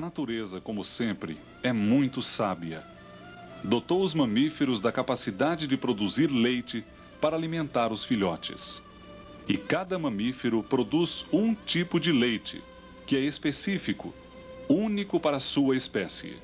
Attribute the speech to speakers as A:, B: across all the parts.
A: natureza, como sempre, é muito sábia. Dotou os mamíferos da capacidade de produzir leite para alimentar os filhotes. E cada mamífero produz um tipo de leite, que é específico, único para a sua espécie.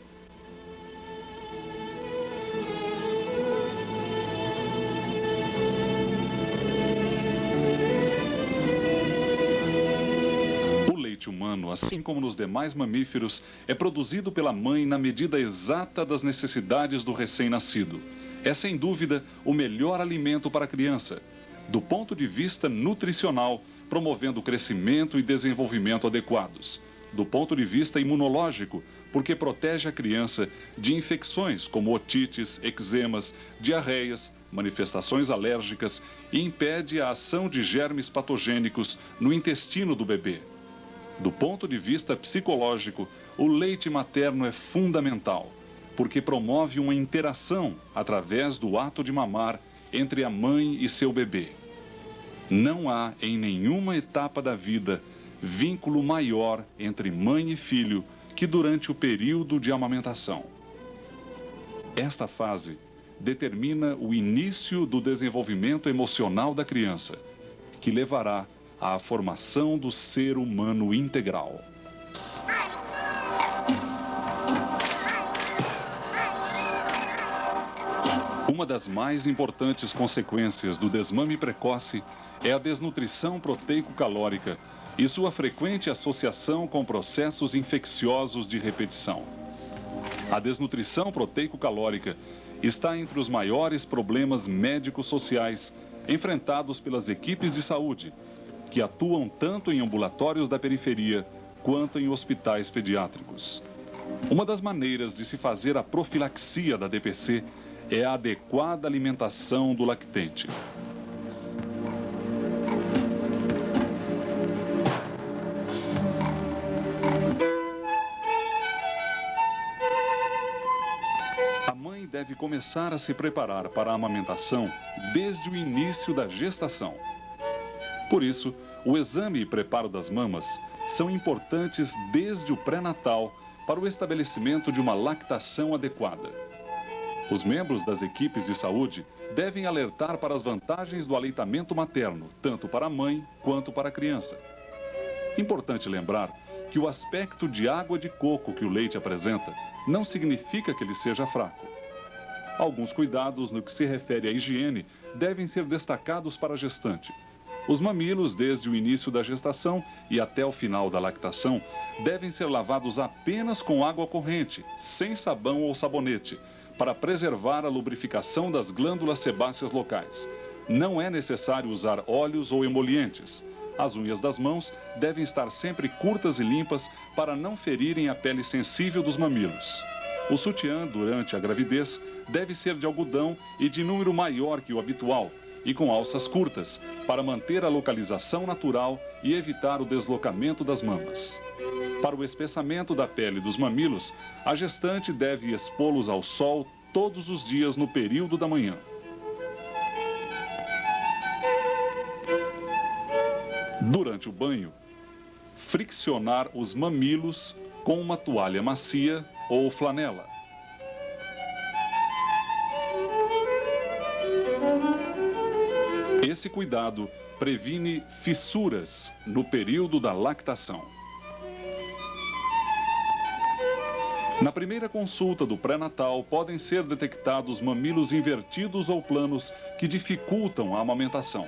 A: O leite humano, assim como nos demais mamíferos, é produzido pela mãe na medida exata das necessidades do recém-nascido. É, sem dúvida, o melhor alimento para a criança, do ponto de vista nutricional, promovendo o crescimento e desenvolvimento adequados. Do ponto de vista imunológico, porque protege a criança de infecções como otites, eczemas, diarreias, manifestações alérgicas e impede a ação de germes patogênicos no intestino do bebê. Do ponto de vista psicológico, o leite materno é fundamental, porque promove uma interação através do ato de mamar entre a mãe e seu bebê. Não há, em nenhuma etapa da vida, vínculo maior entre mãe e filho que durante o período de amamentação. Esta fase determina o início do desenvolvimento emocional da criança, que levará à formação do ser humano integral. Uma das mais importantes consequências do desmame precoce é a desnutrição proteico-calórica e sua frequente associação com processos infecciosos de repetição. A desnutrição proteico-calórica está entre os maiores problemas médico-sociais enfrentados pelas equipes de saúde, que atuam tanto em ambulatórios da periferia quanto em hospitais pediátricos. Uma das maneiras de se fazer a profilaxia da DPC é a adequada alimentação do lactente. A mãe deve começar a se preparar para a amamentação desde o início da gestação. Por isso, o exame e preparo das mamas são importantes desde o pré-natal para o estabelecimento de uma lactação adequada. Os membros das equipes de saúde devem alertar para as vantagens do aleitamento materno, tanto para a mãe quanto para a criança. Importante lembrar que o aspecto de água de coco que o leite apresenta não significa que ele seja fraco. Alguns cuidados no que se refere à higiene devem ser destacados para a gestante. Os mamilos, desde o início da gestação e até o final da lactação, devem ser lavados apenas com água corrente, sem sabão ou sabonete, para preservar a lubrificação das glândulas sebáceas locais. Não é necessário usar óleos ou emolientes. As unhas das mãos devem estar sempre curtas e limpas para não ferirem a pele sensível dos mamilos. O sutiã, durante a gravidez, deve ser de algodão e de número maior que o habitual, e com alças curtas, para manter a localização natural e evitar o deslocamento das mamas. Para o espessamento da pele dos mamilos, a gestante deve expô-los ao sol todos os dias no período da manhã. Durante o banho, friccionar os mamilos com uma toalha macia ou flanela. Esse cuidado previne fissuras no período da lactação. Na primeira consulta do pré-natal, podem ser detectados mamilos invertidos ou planos que dificultam a amamentação.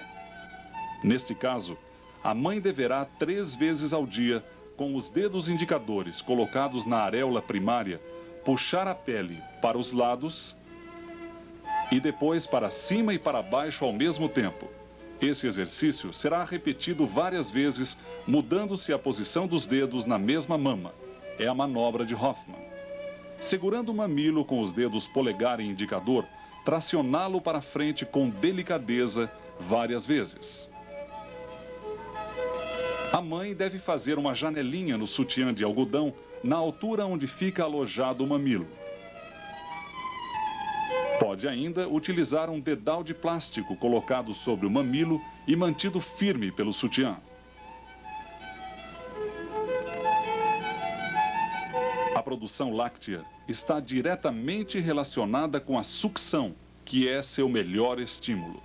A: Neste caso, a mãe deverá 3 vezes ao dia, com os dedos indicadores colocados na areola primária, puxar a pele para os lados e depois para cima e para baixo ao mesmo tempo. Esse exercício será repetido várias vezes, mudando-se a posição dos dedos na mesma mama. É a manobra de Hoffman. Segurando o mamilo com os dedos polegar e indicador, tracioná-lo para frente com delicadeza várias vezes. A mãe deve fazer uma janelinha no sutiã de algodão na altura onde fica alojado o mamilo. Pode ainda utilizar um dedal de plástico colocado sobre o mamilo e mantido firme pelo sutiã. A produção láctea está diretamente relacionada com a sucção, que é seu melhor estímulo.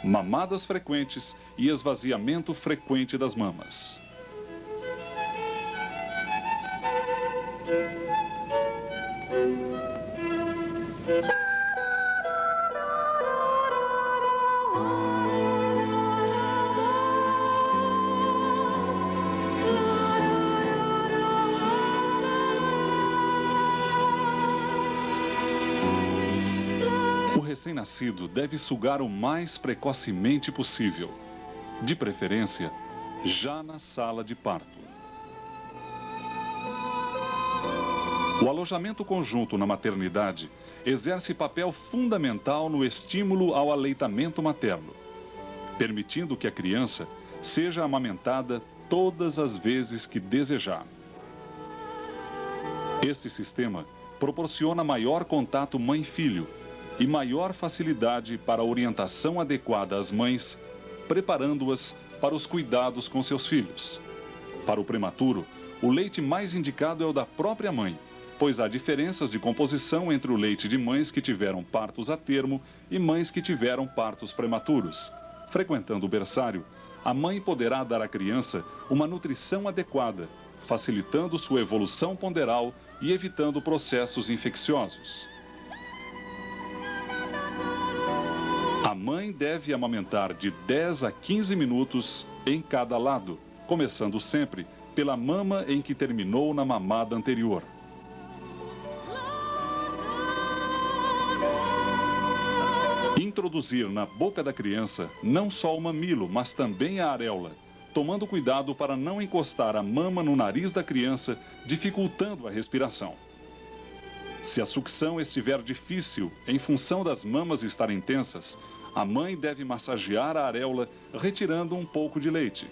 A: Mamadas frequentes e esvaziamento frequente das mamas. O recém-nascido deve sugar o mais precocemente possível, de preferência, já na sala de parto. O alojamento conjunto na maternidade exerce papel fundamental no estímulo ao aleitamento materno, permitindo que a criança seja amamentada todas as vezes que desejar. Este sistema proporciona maior contato mãe-filho e maior facilidade para a orientação adequada às mães, preparando-as para os cuidados com seus filhos. Para o prematuro, o leite mais indicado é o da própria mãe, pois há diferenças de composição entre o leite de mães que tiveram partos a termo e mães que tiveram partos prematuros. Frequentando o berçário, a mãe poderá dar à criança uma nutrição adequada, facilitando sua evolução ponderal e evitando processos infecciosos. A mãe deve amamentar de 10 a 15 minutos em cada lado, começando sempre pela mama em que terminou na mamada anterior. Introduzir na boca da criança não só o mamilo, mas também a areola, tomando cuidado para não encostar a mama no nariz da criança, dificultando a respiração. Se a sucção estiver difícil, em função das mamas estarem tensas, a mãe deve massagear a areola, retirando um pouco de leite.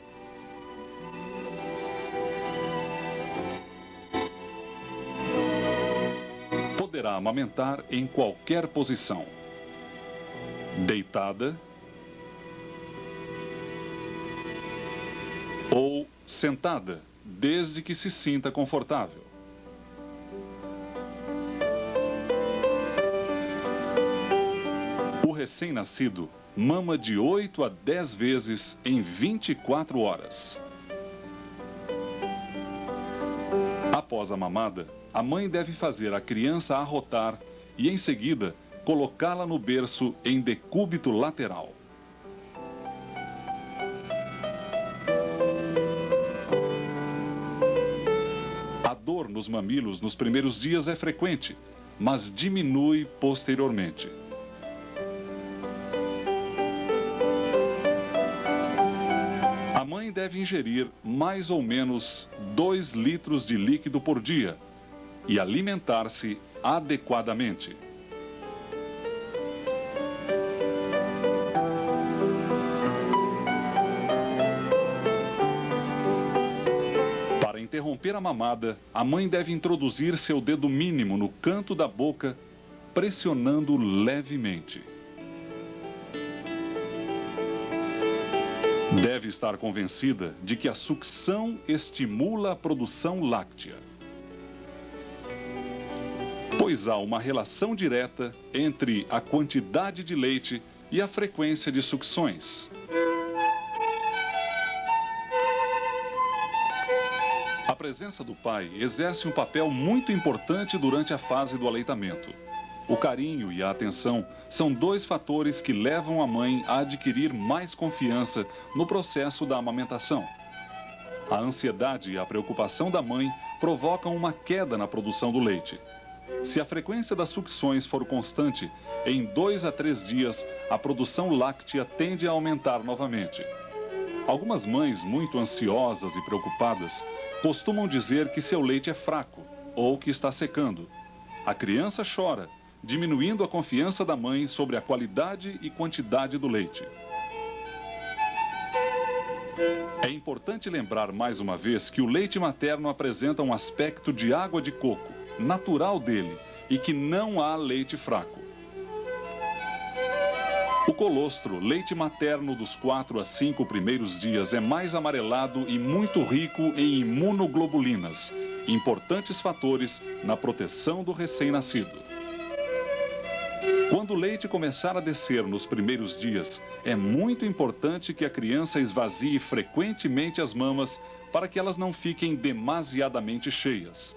A: Poderá amamentar em qualquer posição. Deitada ou sentada, desde que se sinta confortável. O recém-nascido mama de 8 a 10 vezes em 24 horas. Após a mamada, a mãe deve fazer a criança arrotar e, em seguida, colocá-la no berço em decúbito lateral. A dor nos mamilos nos primeiros dias é frequente, mas diminui posteriormente. A mãe deve ingerir mais ou menos 2 litros de líquido por dia e alimentar-se adequadamente. Para interromper a mamada, a mãe deve introduzir seu dedo mínimo no canto da boca, pressionando levemente. Deve estar convencida de que a sucção estimula a produção láctea, pois há uma relação direta entre a quantidade de leite e a frequência de sucções. A presença do pai exerce um papel muito importante durante a fase do aleitamento. O carinho e a atenção são 2 fatores que levam a mãe a adquirir mais confiança no processo da amamentação. A ansiedade e a preocupação da mãe provocam uma queda na produção do leite. Se a frequência das sucções for constante, em 2 a 3 dias, a produção láctea tende a aumentar novamente. Algumas mães muito ansiosas e preocupadas costumam dizer que seu leite é fraco ou que está secando. A criança chora, diminuindo a confiança da mãe sobre a qualidade e quantidade do leite. É importante lembrar mais uma vez que o leite materno apresenta um aspecto de água de coco, natural dele, e que não há leite fraco. O colostro, leite materno dos 4 a 5 primeiros dias, é mais amarelado e muito rico em imunoglobulinas, importantes fatores na proteção do recém-nascido. Quando o leite começar a descer nos primeiros dias, é muito importante que a criança esvazie frequentemente as mamas para que elas não fiquem demasiadamente cheias.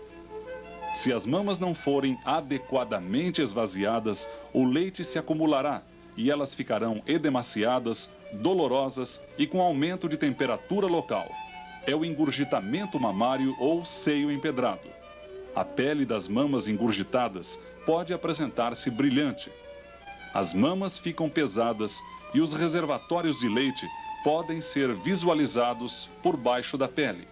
A: Se as mamas não forem adequadamente esvaziadas, o leite se acumulará e elas ficarão edemaciadas, dolorosas e com aumento de temperatura local. É o engurgitamento mamário ou seio empedrado. A pele das mamas engurgitadas pode apresentar-se brilhante. As mamas ficam pesadas e os reservatórios de leite podem ser visualizados por baixo da pele.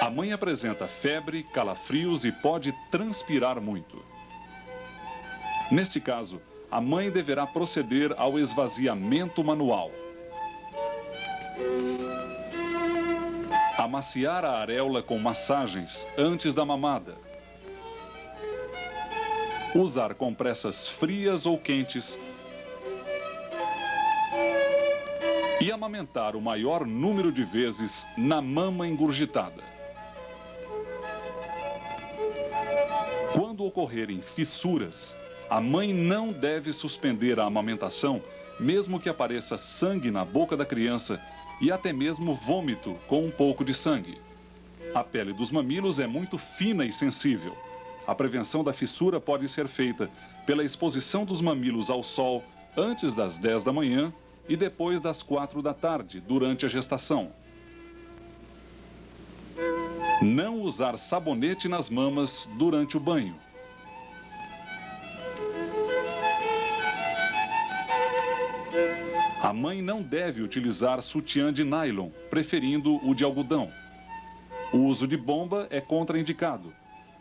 A: A mãe apresenta febre, calafrios e pode transpirar muito. Neste caso, a mãe deverá proceder ao esvaziamento manual. Amaciar a areola com massagens antes da mamada. Usar compressas frias ou quentes. E amamentar o maior número de vezes na mama engurgitada. Quando ocorrerem fissuras, a mãe não deve suspender a amamentação, mesmo que apareça sangue na boca da criança e até mesmo vômito com um pouco de sangue. A pele dos mamilos é muito fina e sensível. A prevenção da fissura pode ser feita pela exposição dos mamilos ao sol antes das 10 da manhã e depois das 4 da tarde, durante a gestação. Não usar sabonete nas mamas durante o banho. A mãe não deve utilizar sutiã de nylon, preferindo o de algodão. O uso de bomba é contraindicado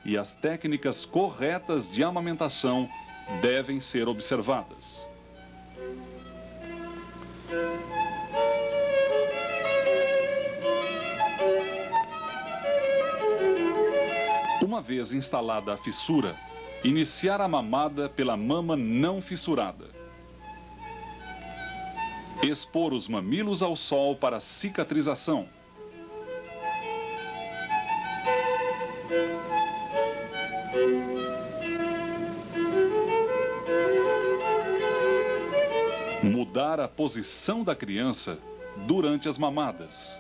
A: e as técnicas corretas de amamentação devem ser observadas. Uma vez instalada a fissura, iniciar a mamada pela mama não fissurada. Expor os mamilos ao sol para cicatrização. Mudar a posição da criança durante as mamadas.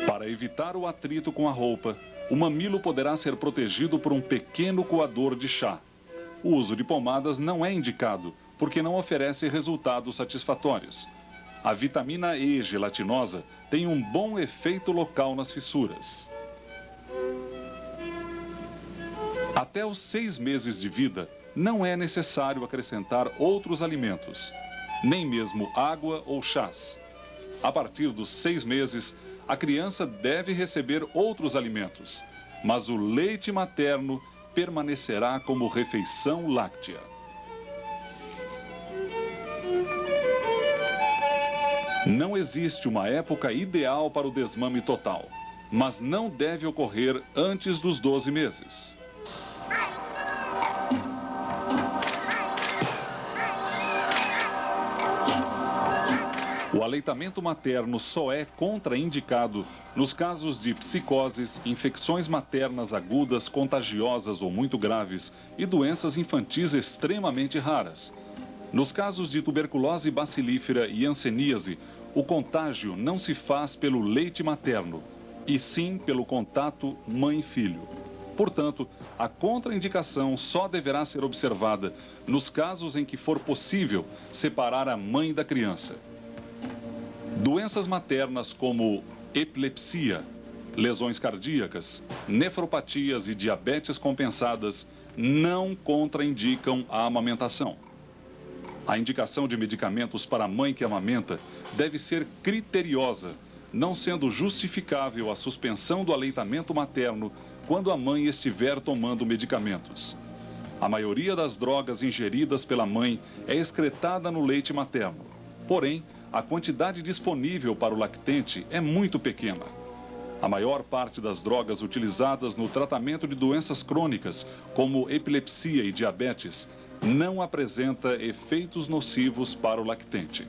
A: Para evitar o atrito com a roupa, o mamilo poderá ser protegido por um pequeno coador de chá. O uso de pomadas não é indicado, porque não oferece resultados satisfatórios. A vitamina E gelatinosa tem um bom efeito local nas fissuras. Até os 6 meses de vida, não é necessário acrescentar outros alimentos, nem mesmo água ou chás. A partir dos 6 meses, a criança deve receber outros alimentos, mas o leite materno permanecerá como refeição láctea. Não existe uma época ideal para o desmame total, mas não deve ocorrer antes dos 12 meses. O aleitamento materno só é contraindicado nos casos de psicoses, infecções maternas agudas, contagiosas ou muito graves e doenças infantis extremamente raras. Nos casos de tuberculose bacilífera e hanseníase, o contágio não se faz pelo leite materno, e sim pelo contato mãe-filho. Portanto, a contraindicação só deverá ser observada nos casos em que for possível separar a mãe da criança. Doenças maternas como epilepsia, lesões cardíacas, nefropatias e diabetes compensadas não contraindicam a amamentação. A indicação de medicamentos para a mãe que amamenta deve ser criteriosa, não sendo justificável a suspensão do aleitamento materno quando a mãe estiver tomando medicamentos. A maioria das drogas ingeridas pela mãe é excretada no leite materno. Porém, a quantidade disponível para o lactente é muito pequena. A maior parte das drogas utilizadas no tratamento de doenças crônicas, como epilepsia e diabetes, não apresenta efeitos nocivos para o lactente.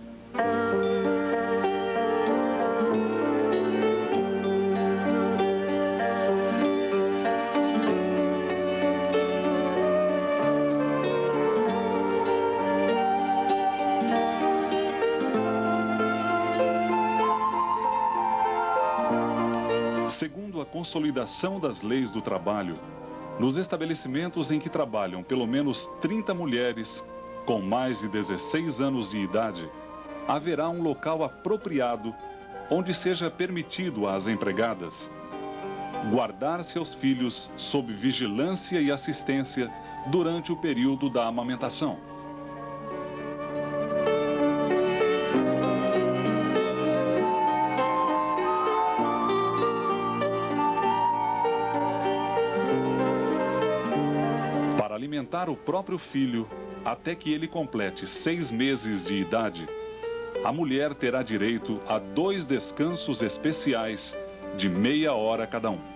A: Segundo a consolidação das leis do trabalho, nos estabelecimentos em que trabalham pelo menos 30 mulheres com mais de 16 anos de idade, haverá um local apropriado onde seja permitido às empregadas guardar seus filhos sob vigilância e assistência durante o período da amamentação. Para alimentar o próprio filho até que ele complete 6 meses de idade, a mulher terá direito a 2 descansos especiais de meia hora cada um.